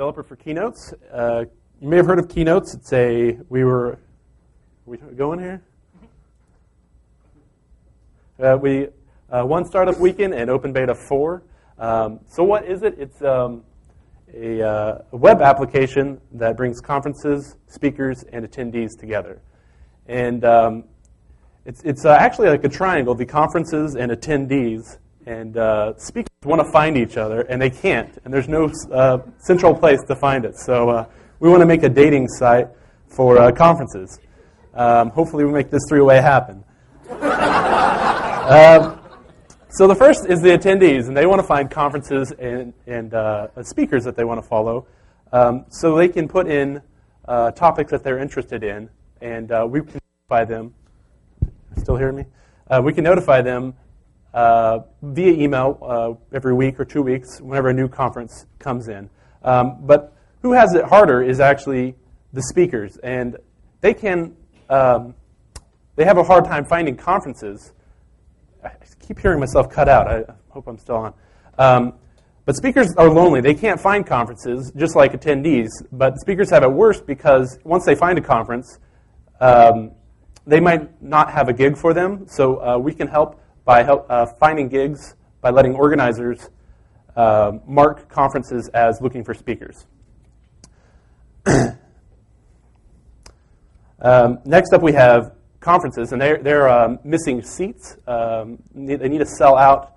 developer for Keynotes. You may have heard of Keynotes. It's are we going here? We one startup weekend and open beta 4. So what is it? It's a web application that brings conferences, speakers, and attendees together. And it's actually like a triangle, the conferences and attendees. And speakers want to find each other, and they can't. And there's no central place to find it. So we want to make a dating site for conferences. Hopefully we make this three-way happen. So the first is the attendees, and they want to find conferences and speakers that they want to follow. So they can put in topics that they're interested in, and we can notify them. Still hearing me? We can notify them via email every week or 2 weeks whenever a new conference comes in. But who has it harder is actually the speakers, and they have a hard time finding conferences. I keep hearing myself cut out. I hope I'm still on. But speakers are lonely. They can't find conferences, just like attendees. But speakers have it worse because once they find a conference, they might not have a gig for them. So we can help by finding gigs by letting organizers mark conferences as looking for speakers. Next up we have conferences, and they're missing seats. They need to sell out,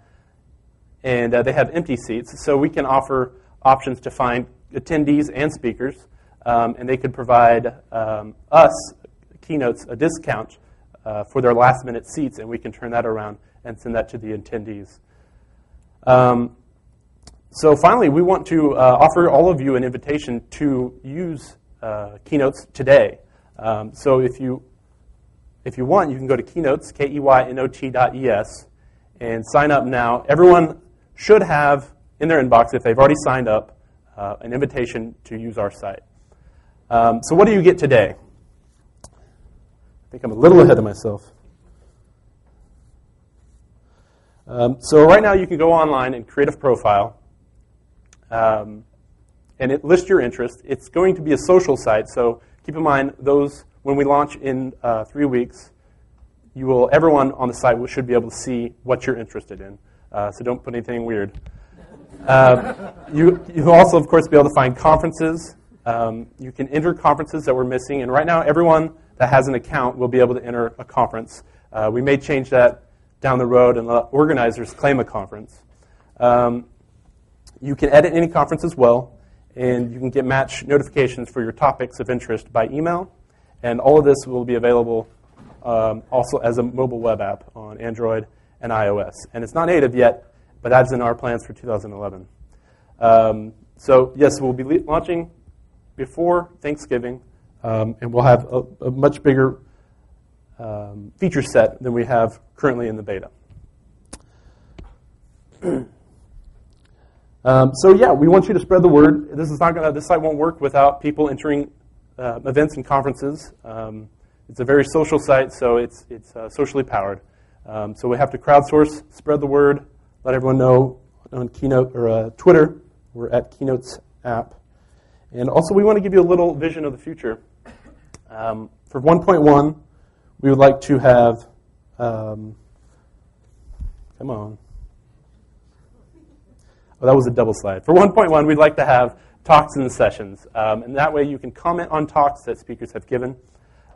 and they have empty seats. So we can offer options to find attendees and speakers, and they could provide us, Keynotes, a discount for their last-minute seats, and we can turn that around and send that to the attendees. So finally, we want to offer all of you an invitation to use Keynotes today. So if you want, you can go to Keynot.es, Keynot.es, and sign up now. Everyone should have in their inbox, if they've already signed up, an invitation to use our site. So what do you get today? I think I'm a little ahead of myself. So right now you can go online and create a profile, and it lists your interest. It's going to be a social site, so keep in mind those. When we launch in 3 weeks, everyone on the site should be able to see what you're interested in. So don't put anything weird. You'll also, of course, be able to find conferences. You can enter conferences that we're missing. And right now, everyone that has an account will be able to enter a conference. We may change that down the road and let organizers claim a conference. You can edit any conference as well. And you can get match notifications for your topics of interest by email. And all of this will be available also as a mobile web app on Android and iOS. And it's not native yet, but that's in our plans for 2011. So yes, we'll be launching before Thanksgiving, and we'll have a much bigger feature set than we have currently in the beta. So yeah, we want you to spread the word. This site won't work without people entering events and conferences. It's a very social site, so it's socially powered. So we have to crowdsource, spread the word, let everyone know on Keynot or Twitter. We're at Keynot's app. And also we want to give you a little vision of the future. For 1.1, we would like to have, come on. Oh, that was a double slide. For 1.1, we'd like to have talks and sessions. And that way you can comment on talks that speakers have given.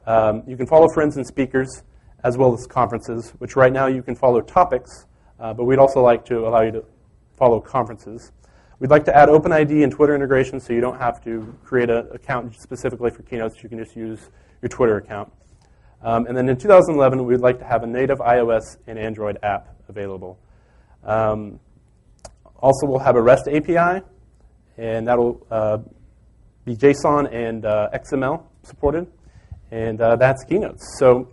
You can follow friends and speakers as well as conferences, which right now you can follow topics, but we'd also like to allow you to follow conferences. We'd like to add OpenID and Twitter integration so you don't have to create an account specifically for Keynotes. You can just use your Twitter account. And then in 2011, we'd like to have a native iOS and Android app available. Also, we'll have a REST API, and that'll be JSON and XML supported, and that's Keynotes. So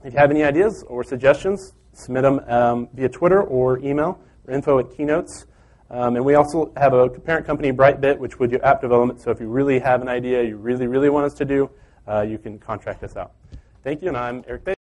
if you have any ideas or suggestions, submit them via Twitter or email, or info@Keynotes. And we also have a parent company, Brightbit, which would do app development. So if you really have an idea you really, really want us to do, you can contract us out. Thank you, and I'm Eric Bailey.